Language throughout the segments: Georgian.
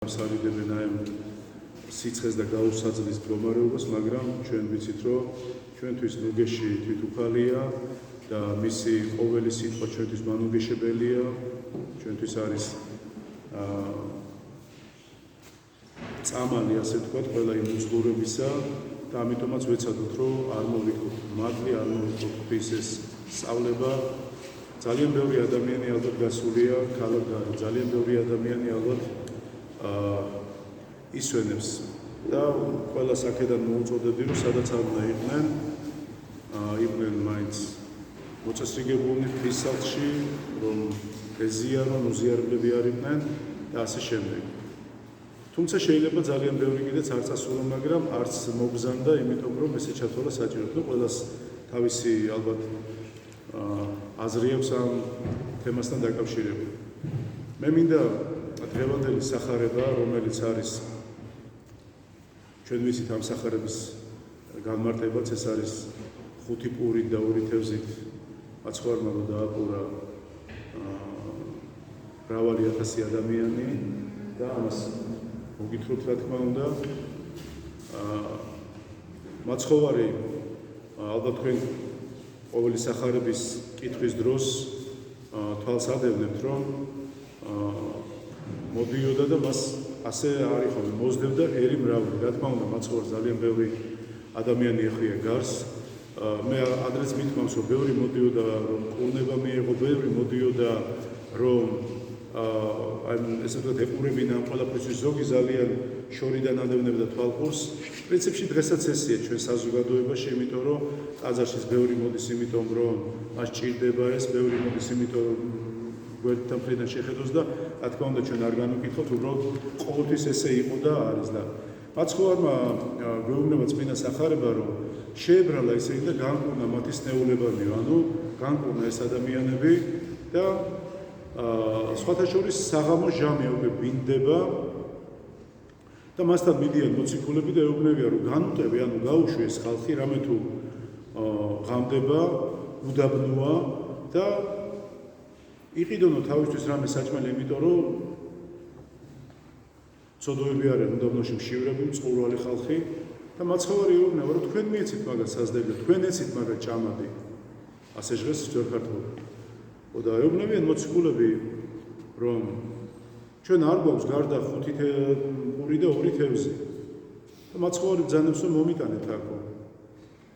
Სარიდებენ აი სიცხეს და გაუსაძლის მდგომარეობას, მაგრამ ჩვენ ვიცით, რომ ჩვენთვის ნუგეში თვითუფალია და მისი ყოველი სიტყვა ჩვენთვის მანუგეშებელია, ჩვენთვის არის წამალი, ასე ვთქვათ, ყველა იმ უძლურებისა და ამიტომაც ვეცადოთ, რომ არ მოვიქოთ მადლი, არ მოვიქოთ ღვთის ეს სწავლება. ძალიან ბევრი ადამიანი ალბათ გასულია ქალაქგარეთ, ძალიან ბევრი ადამიანი ალბათ ისვენებს და ყველა აქედან მოუწოდები, რომ სადაც არ უნდა იყვნენ მაინც მოწესრიგებულნი ღვთისალში, რომ ეზიარონ, უზიარებლები არ იყვნენ და ასე შემდეგ. თუმცა შეიძლება ძალიან ბევრი კიდეც არ წასულონ, მაგრამ არც მოგზანდა, იმიტომ რომ ესე ჩათვალა საჭიროდ. ყველას თავისი ალბათ აზრი აქვს ამ თემასთან დაკავშირებით. მე მინდა დღევანდელი სახარება, რომელიც არის ჩვენ ვიცით ამ სახარების განმარტებაც, ეს არის 5 პურით და 2 თევზით მაცხვარმა რომ დააპურა მრავალი ათასი ადამიანი და ამას მოგითხროთ, რა თქმა უნდა. მაცხოვარი ალბათ თქვენ ყოველი სახარების კითხვის დროს თვალს ადევნებთ, რომ მოდიოდა და მას ასე არ იხოვე, მოსდევდა ერი მრავალი. რა თქმა უნდა, მაცხოვარს ძალიან ბევრი ადამიანი ეხვია გარს. მე ადრეც მithმავს, რომ ბევრი მოდიოდა, რომ კურნება მიეღო, ბევრი მოდიოდა, რომ ესე ვთქვათ, ეყურებინა ამ ყველაფერს. ზოგი ძალიან შორიდან ადევნებდა თვალყურს. პრინციპში დღესაც ესეა ჩვენ საზოგადოებაში, იმიტომ რომ ტაძარშიც ბევრი მოდის, იმიტომ რომ მას ჭირდება ეს, ბევრი მოდის, იმიტომ რომ გვერდთან მხრიდან შეხედოს და რა თქმა უნდა ჩვენ არ განვიკითხოთ, უბრალოდ ყოველთვის ესე იყო და არის და მაცხოვარმა გვეუბნება წმინდა სახარება, რომ შეებრალა ისინი და განკურნა მათი სნეულებანი, ანუ განკურნა ეს ადამიანები და სხვათა შორის საღამო ჟამია უკვე ბინდება და მასთან მიდიან მოციქულები და ეუბნებიან, რომ განუტევი, ანუ გაუშვი ეს ხალხი, რამე თუ ღამდება, უდაბნოა და იყიდონო თავისთვის რამე საჭმელი, იმიტომ რომ ცოდოები არიან უდაბნოში მშივრები, მწყურვალი ხალხი და მაცხოვარი ეუბნება, რომ თქვენ მიეცით მაგას საზდელი, თქვენ ეცით მაგას ჭამადი. ასე ჟღერს ძველ ქართულად. და ეუბნებიან მოციქულები, რომ ჩვენ არ გვაქვს გარდა 5 პური და 2 თევზი. და მაცხოვარი ბრძანებს, რომ მომიტანეთ აქო.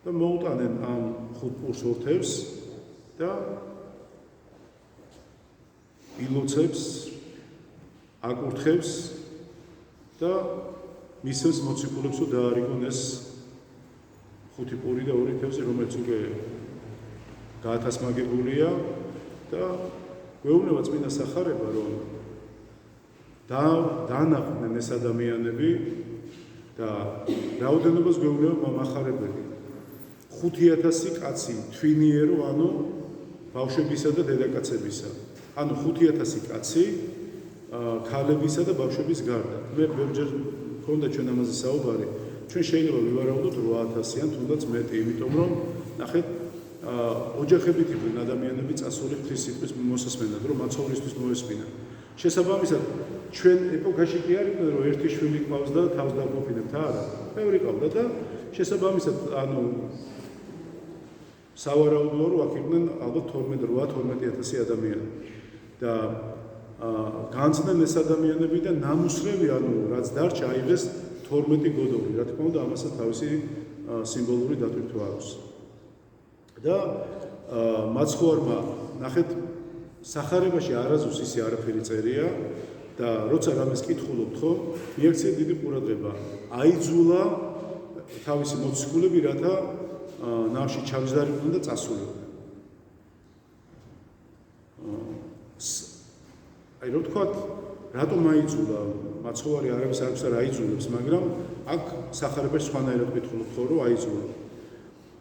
და მოუტანენ ამ 5 პურს 2 თევზს და ილოცებს, აკურთხებს და მისცემს მოციქულებს, რომ დაარიგონ ეს 5 პური და 2 თევზი, რომელიც უკვე გაათასმაგებულია და გვეუბნება წმინდა სახარება, რომ დაანახდნენ ეს ადამიანები და რაოდენობას გვეუბნება მახარებელი. 5000 კაცი თვინიერო, ანუ ბავშვებისა და დედაკაცებისა. ანუ 5000 კაცი ქალებისა და ბავშვების გარდა. მე ბევრჯერ მქონდა ჩვენ ამაზე საუბარი. ჩვენ შეიძლება ვივარაუდოთ 8000 ან თუნდაც მეტი, იმიტომ რომ ნახეთ, ოჯახებით იყვნენ ადამიანები წასული ღვთის სიტყვის მოსასმენად, რომ მაცხოვრისთვის მოესმინა. შესაბამისად, ჩვენ ეპოქაში კი არ იყვნენ, რომ ერთი შვილი ყავს და თავს დაგვოფინებთ, არა. ბევრი ყავდა და შესაბამისად, ანუ სავარაუდოა, რომ აქ იყვნენ ალბათ 12,000 ადამიანი. და განცდნენ ეს ადამიანები და ნამუსრევი, ანუ რაც დარჩა, აიღეს 12 გოდოლი. რა თქმა უნდა, ამასაც თავისი სიმბოლური დატვირთვა აქვს. და მაცხოვარმა, ნახეთ, სახარებაში არაზუსტ ისე არაფერი წერია და როცა რამეს კითხულობთ, ხო, მიაქცია დიდი ყურადღება. აიძულა თავისი მოციქულები, რათა ნავში ჩამჯდარიყვნენ და წასულიყვნენ. აი რო თქვათ, რატომ აიძულა? მაცხოვარი არაფერს არ აიძულებს, მაგრამ აქ სახარებაში სხვანაირად კითხულობთ, ხო, რომ აიძულა.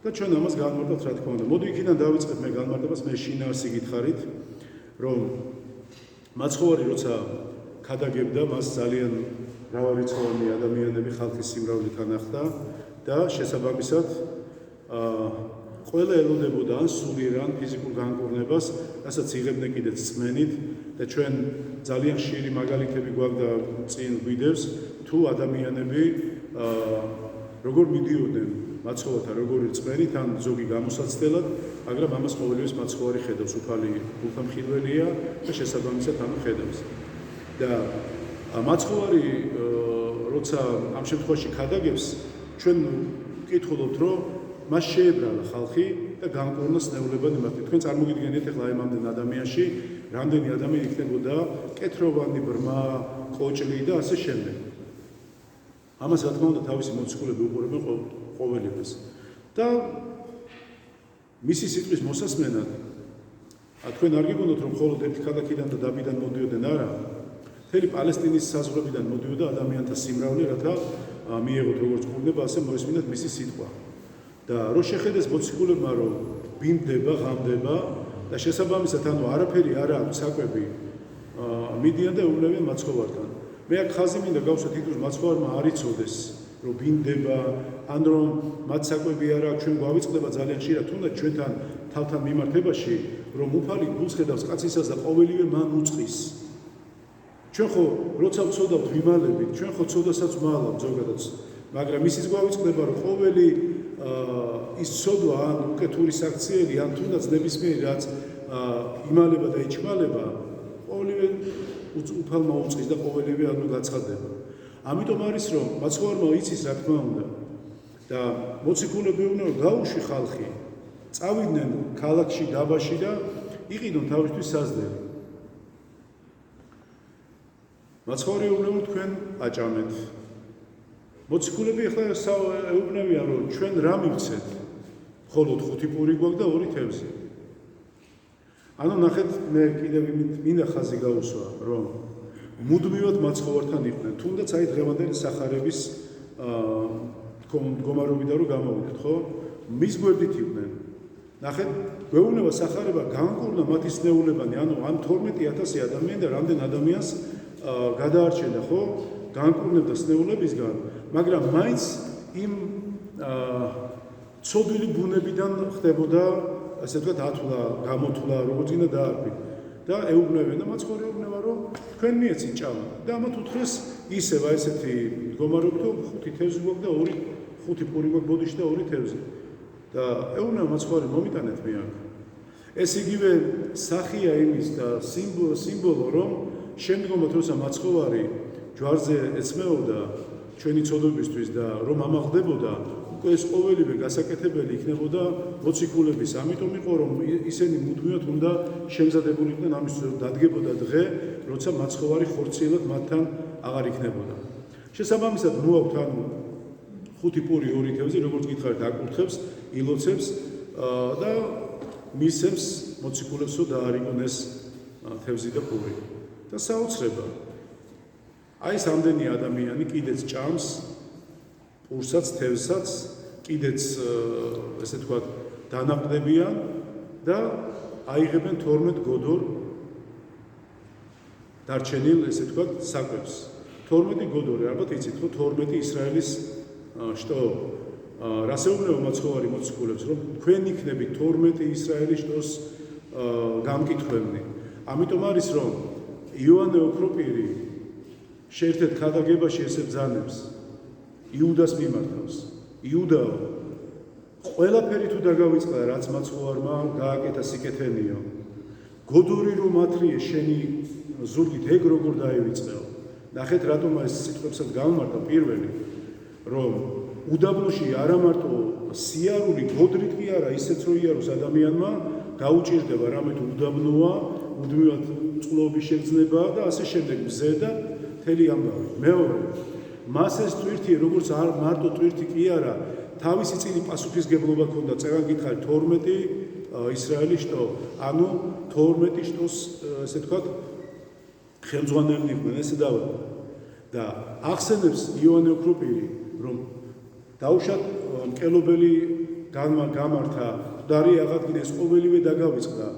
და ჩვენ ამას განმარტავთ, რა თქმა უნდა. მოდი იქიდან დავიწყებ მე განმარტებას, მე შინაარსი გითხარით, რომ მაცხოვარი როცა ქადაგებდა, მას ძალიან მრავალრიცხოვანი ადამიანები ხალხის სიმრავლით ანახდა და შესაბამისად ყველა ელოდებოდა ან სულიერ ან ფიზიკურ განკურნებას, რასაც იღებდნენ კიდეც წმენით და ჩვენ ძალიან ხშირი მაგალითები გვაქვს და წინ გვიდევს თუ ადამიანები როგორ მიდიოდნენ მაცხოვართან როგორი წვენით ან ზოგი გამოსაცდელად, მაგრამ ამას ყოველივეს მაცხოვარი ხედავს, უფალი გულთამხილველია და შესაბამისად ანუ ხედავს. და მაცხოვარი როცა ამ შემთხვევაში ქადაგებს, ჩვენ ვკითხულობთ, რომ მას შეებრალა ხალხი და განკურნა სნეულებად იმართი. თქვენ წარმოგიდგენთ ახლა ამ ამდენ ადამიანში რამდენი ადამიანი იქნებოდა კეთროვანი, ბრმა, კოჭლი და ასე შემდეგ. ამას რა თქმა უნდა თავისი მოციქულები უყურებენ ყოველივეს. და მისი სიტყვის მოსასმენად თქვენ არ გიგონოთ რომ მხოლოდ ერთი ქალაქიდან და დაბიდან მოდიოდნენ, არა. მთელი პალესტინის საზღვრებიდან მოდიოდა ადამიანთა სიმრავლე, რათა მიეღოთ როგორც კურნება, ასე მოისმინათ მისი სიტყვა. და რო შეხედეს მოციქულებმა რომ ბინდება, ღამდება და შესაბამისად ანუ არაფერი არ აქვს საკვები მიდიან და ეუბნებიან მაცხოვართან. მე აქ ხაზი მინდა გავსვა თითქოს მაცხოვარმა არ იცოდეს რომ ბინდება, ან რომ მათ საკვები არ აქვს, ჩვენ გვავიწყდება ძალიან ხშირად თუნდაც ჩვენთან თავთან მიმართებაში, რომ უფალი გულს ხედავს კაცისას და ყოველივე მან უწყის. ჩვენ ხო როცა ვწოდავთ ვიმალებით, ჩვენ ხო წოდასაც ვმალავთ ზოგადად, მაგრამ ისიც გვავიწყდება რომ ყოველი ის ცოდვა ან უკეთური საქციელი ან თუნდაც ნებისმიერი რაც იმალება და იჩმალება ყოველივე უფალმა უწყის და ყოველივე ანუ გაცხადდება. ამიტომ არის რომ მაცხოვარმა იცის რა თქმა უნდა და მოციქულები უნდა გაუშვი ხალხი წავიდნენ ქალაქში დაბაში და იყიდონ თავისთვის საზდელი. მაცხოვარი ეუბნება თქვენ აჭამეთ. მოციქულები ახლა ეუბნებიან რომ ჩვენ რა მივცეთ? მხოლოდ 5 პური გვაქვს და 2 თევზი. ანუ ნახეთ მე კიდევ მინდა ხაზი გაუსვა რომ მუდმივად მაცხოვართან იყვნენ. თუნდაც აი დღევანდელი სახარების მდგომარეობიდან რომ გამოვიდეთ, ხო? მის გვერდით იყვნენ. ნახეთ, გვეუბნება სახარება განკურნა მათი სნეულებანი, ანუ ამ 12000 ადამიანი და რამდენ ადამიანს გადაარჩენდა, ხო? განკურნებდა სნეულებისგან, მაგრამ მაინც იმ ცოდვილი ბუნებიდან ხდებოდა, ასე ვთქვათ, ათვლა, გამოთვლა, როგორც უნდა დაარქვით. და ეუბნებიან და მაცხოვარი ეუბნება რომ თქვენ მიეცით ჭამა და ამათ უთხრეს ისევ აი ესეთი მდგომარეობით 5 თევზი გვაქვს და 5 პური გვაქვს ბოდიში და 2 თევზი და ეუბნება მაცხოვარი მომიტანეთ მე აქ ეს იგივე სახია იმის და სიმბოლო რომ შემდგომად როცა მაცხოვარი ჯვარზე ეცმეოდა ჩვენი ცოდვებისთვის და რომ ამაღლდებოდა ეს ყოველივე გასაკეთებელი იქნებოდა მოციქულების. ამიტომ იყო რომ ისინი მუდმივად უნდა შემზადებული იყვნენ ამის რომ დადგებოდა დღე, როცა მაცხოვარი ხორციელად მათთან აღარ იქნებოდა. შესაბამისად მოაქვთ ანუ 5 პური 2 თევზი, როგორც გითხარით, აკურთხებს, ილოცებს და მისცემს მოციქულებს რომ დაარიგონ ეს თევზი და პური. და საოცრება. აი ეს ამდენი ადამიანი კიდეც ჭამს პურსაც, თევზსაც, კიდეც ესე ვთქვათ, დანაყდებიან და აიღებენ 12 გოდორ დარჩენილ, ესე ვთქვათ, საკვებს. 12 გოდორი, ალბათ იცით, ხო, 12 ისრაელის შტო. რას ეუბნება მაცხოვარი მოციქულებს, რომ თქვენ იქნებით 12 ისრაელის შტოს გამკითხვებნი. ამიტომ არის რომ იოანე ოქროპირი შეერთეთ ქადაგებაში ესე ბრძანებს იუდას მიმართავს. იუდაო, ყველაფერი თუ დაგავიწყდა, რაც მაცხოვარმა გააკეთა სიკეთენიო. გოდორი რომ ათრიე შენი ზურგით ეგ როგორ დაივიწყეო. ნახეთ რატომ ეს სიტყვებსაც გამართა პირველი, რომ უდაბნოში არა მარტო სიარული გოდრით კი არა, ისეც რო იაროს ადამიანმა გაუჭირდება რამე თუ უდაბნოა, მუდმივად წყლობის შეგრძნება და ასე შემდეგ მზე და მთელი ამბავი. მეორე მას ეს ტვირთი როგორც არ მარტო ტვირთი კი არა, თავისი წილი პასუხისგებლობა ჰქონდა, წეგან გითხარით 12 ისრაელის შტო, ანუ 12 შტოს, ესე ვთქვათ, ხელმძღვანელი იყვნენ, ესე დავაყო. და ახსენებს იოანე ოქროპირი, რომ დაუშვათ მკელობელი გამართა, მკვდარი აღადგინეს, ყოველივე დაგავიწყდა.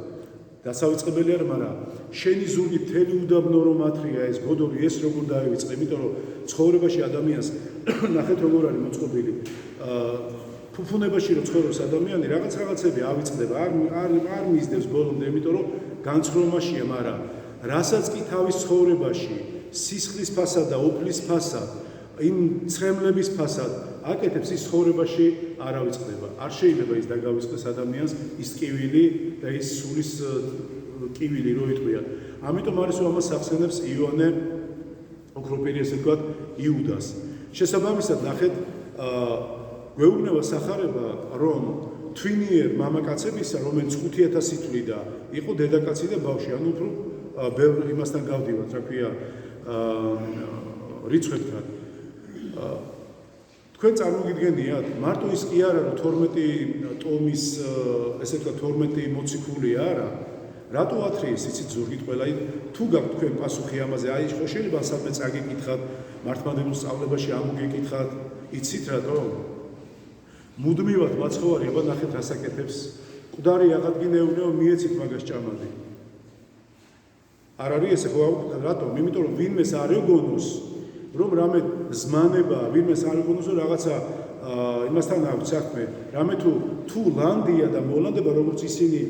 დასავიწყებელი არ, მაგრამ შენი ზურგი მთელი უდაბნო რომ ათრია ეს გოდორი ეს როგორ დაივიწყე, იმიტომ რომ ცხოვრებაში ადამიანს ნახეთ როგორ არის მოწყობილი. ფუფუნებაში რომ ცხოვრობს ადამიანი, რაღაცები ავიწყდება, არ მისდევს ბოლომდე, იმიტომ რომ განცხრომაშია, მაგრამ რასაც კი თავის ცხოვრებაში სისხლის ფასად და ოფლის ფასად, იმ ცხენლების ფასად აკეთებს, ის ცხოვრებაში არ ავიწყდება. არ შეიძლება ის დაგავიწყდეს ადამიანს ის ტკივილი და ის სულის ტკივილი რო იტყვია. ამიტომ არის რომ ამას ახსენებს იოანე ოქროპირი, ესე ვთქვათ, იუდას. შესაბამისად, ნახეთ, გვეუბნება სახარება, რომ თვინიერ მამაკაცებისა, რომელიც 5000 თვლიდა, იყო დედაკაცი და ბავშვი, ანუ უფრო ბევრ იმასთან გავდივართ, რა ქვია, რიცხვებთან. თქვენ წარმოგიდგენიათ, მარტო ის კი არა, რომ 12 ტომის, ესე ვთქვათ, 12 მოციქული არა, რატო ათრიეს, იცით ზურგით ყველა, თუ გაქვთ თქვენ პასუხი ამაზე, აი ხო შეიძლება სადმე წაგიკითხათ, მართლმადიდებლურ სწავლებაში ამოგეკითხათ, იცით რატო? მუდმივად მაცხოვარი, აბა ნახეთ რას აკეთებს, მკვდარი აღადგინეუნეო, მიეცით მაგას ჭამადი. არ არის ესე ხო აუკვდათ რატომ? იმიტომ რომ ვინმეს არ ეგონოს, რომ რამე ზმანება, ვინმეს არ ეგონოს, რომ რაღაცა იმასთან აქვს საქმე, რამე თუ ლანდია და მოლანდება, როგორც ისინი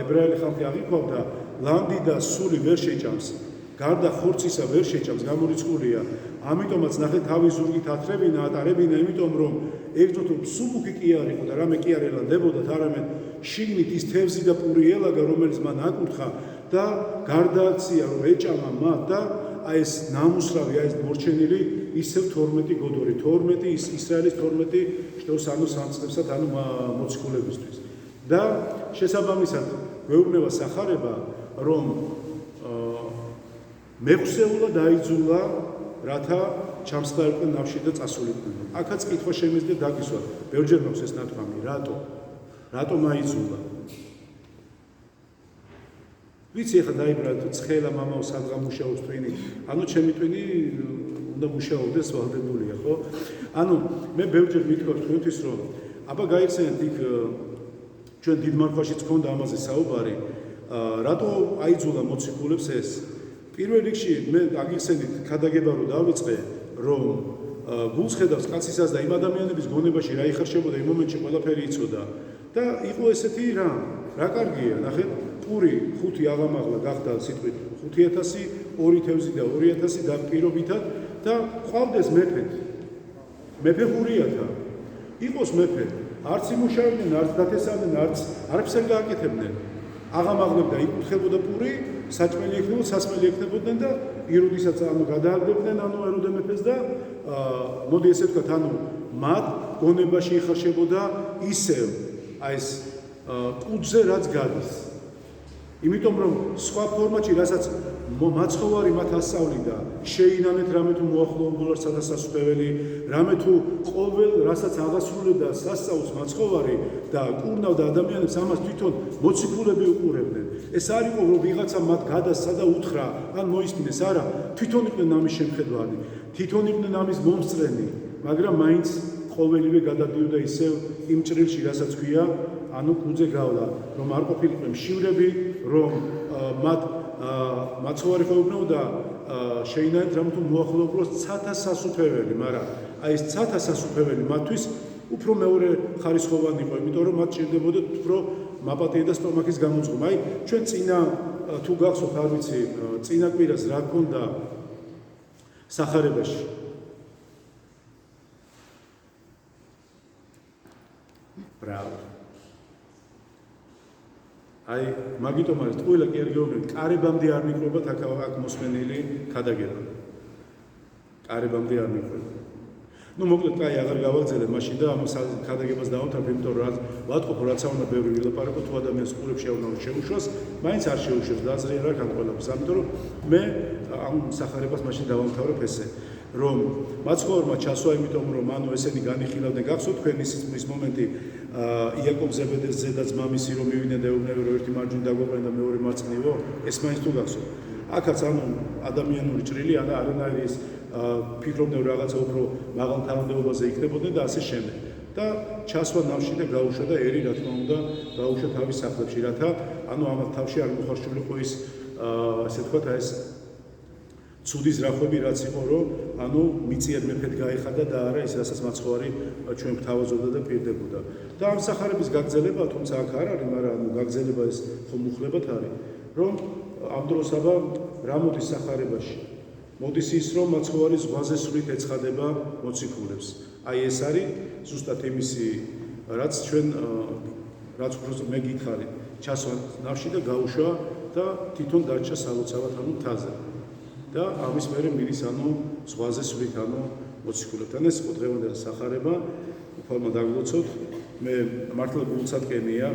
ებრაელი ხალხი აღიქვავდა, ლანდი და სული ვერ შეჭამს, გარდა ხორცისა ვერ შეჭამს, გამორიცხულია. ამიტომაც ნახეთ თავის ზურგით ათრებინა, ატარებინა, იმიტომ რომ ეგრეთ რომ სუბუქი კი არ იყო და რამე კი არ ელანდებოდა, არამედ შიგნით ის თევზი და პური ელაგა, რომელიც მან აკურთხა და გარდააქცია რომ ეჭამა მათ და აი ეს ნამუსრავი, აი ეს მორჩენილი ისევ 12 გოდორი, 12 ისრაელის 12 შტოს ანუ სამწყებსად, ანუ მოციქულებისთვის. და შესაბამისად გვეუბნება სახარება, რომ მექვსეულა დაიძულა, რათა ჩამსხდარიყვნენ ნავში და წასულიყვნენ. აქაც კითხვა შემიძლია დაგისვათ, ბევრჯერ მაქვს ეს ნათქვამი, რატომ აიძულა? ვიცი ახლა დაიბრა ცხელა მამაო სადღა მუშაობს twini, ანუ ჩემი twini უნდა მუშაობდეს ვალდებულია, ხო? ანუ მე ბევრჯერ მithქვათ თქვენთვის რომ აბა გაიხსენეთ იქ ჩვენ დიდ მარხვაშიც გქონდა ამაზე საუბარი, რატო აიძულა მოციქულებს ეს? პირველ რიგში მე აგიხსენით ქადაგება რო დავიწყე, რომ გულს ხედავს კაცისას და იმ ადამიანების გონებაში რა იხარშებოდა იმ მომენტში ყველაფერი იცოდა და იყო ესეთი რა კარგია, ნახეთ, პური 5 აღამაღლა გახდა სიტყვით 5000, 2 თევზი და 2000 და პირობითად და ყავდეს მეფე ხურიათა. იყოს მეფე, არც იმუშავებდნენ, არც დათესავდნენ, არც არაფერს არ გააკეთებდნენ. აღამაღლებდა, იკითხებოდა პური, საჭმელი ექნებოდა, სასმელი ექნებოდნენ და იროდისაც ანუ გადააგდებდნენ, ანუ ეროდე მეფეს და მოდი ესე ვთქვათ, ანუ მათ გონებაში იხარშებოდა ისევ აი ეს კუძზე რაც გადის. იმიტომ რომ სხვა ფორმატში, რასაც მაცხოვარი მათ ასწავლიდა, შეინანეთ რამე თუ მოახლოებულად სადასასწრებელი, რამე თუ ყოველ რასაც აღასრულებდა სასწაულს მაცხოვარი და კურნავდა ადამიანებს, ამას თვითონ მოციქულები უყურებდნენ. ეს არ იყო რომ ვიღაცა მათ გადასცა და უთხრა, ან მოისმინეს, არა, თვითონ იყვნენ ამის შემხედვარი, თვითონ იყვნენ ამის მომსწრენი, მაგრამ მაინც ყოველივე გადადიოდა ისევ იმ ჭრილში, რასაც ქვია, ანუ კუძზე გავლა, რომ არ ყოფილიყვნენ მშივრები, რომ მათ მაცხოვარი ხოვებნოდა შეინანეთ რამე თუ მოახლოებულად ცათა სასუფეველი, მაგრამ აი ეს ცათა სასუფეველი მათთვის უფრო მეორე ხარისხოვანი იყო, იმიტომ რომ მათ ჭირდებოდა უფრო მაპატიე და სტომაქის გამოძღვრა. აი ჩვენ წინა თუ გახსოვთ, არ ვიცი, წინა კვირას რა გქონდა სახარებაში. ბრავო. აი მაგიტომ არის ყველა კი არ გეუბნებით, კარებამდე არ მიყრობათ აქ მოსმენილი ქადაგება. კარებამდე არ მიყრობათ. ნუ მოკლედ კაი აღარ გავაგზავნე მაშინ და ამ ქადაგებას დავამთავრებ, იმიტომ რომ ვატყობ რაც უნდა ბევრი ვილაპარაკო, თუ ადამიანს ყურებს შეუნავ შეუშვას, მაინც არ შეუშვებს და აზრი არ აქვს ყველაფერს. ამიტომ რომ მე ამ სახარებას მაშინ დავამთავრებ ესე, რომ მაცხოვარმა ჩასვა, იმიტომ რომ ანუ ესენი განიხილავდნენ, გახსოვთ თქვენ ის მომენტი იაკობ ზებედეს ზედაც მამისი რომ მივიდნენ და ეუბნებიან რომ ერთი მარჯვნივ დაგვეყრენ და მეორე მარცხნივო, ეს მაინც თუ გახსოვთ. აქაც ანუ ადამიანური ჭრილი არანაირი ის ფიქრობდნენ რომ რაღაცა უფრო მაღალ თანამდებობაზე იქნებოდნენ და ასე შემდეგ. და ჩასვა ნავში და გაუშვა და ერი რა თქმა უნდა გაუშვა თავის სახლებში, რათა ანუ ამათ თავში არ მოხარშულიყო ის ასე ვთქვათ ეს ცუდი ზრახვები რაც იყო რომ ანუ მიწიერ მეფედ გაეხადა და არა ის რასაც მაცხოვარი ჩვენ გვთავაზობდა და პირდებოდა. და ამ სახარების გაგრძელება, თუმცა აქ არ არის, მაგრამ ანუ გაგრძელება ეს ხომ უხლებათ არის, რომ ამ დროს აბა რა მოდის სახარებაში? მოდის ის, რომ მაცხოვარი ზღვაზე სულით ეცხადება მოციქულებს. აი ეს არის ზუსტად იმისი, რაც ჩვენ რაც უბრალოდ მე გითხარი, ჩასვა ნავში და გაუშვა და თვითონ დარჩა სალოცავად მთაზე. და ამის მერე მიდის ზღვაზე სულით მოციქულებთან. ეს იყო დღევანდელი სახარება. უფალმა დაგლოცოთ. მე მართლა გულწადკენია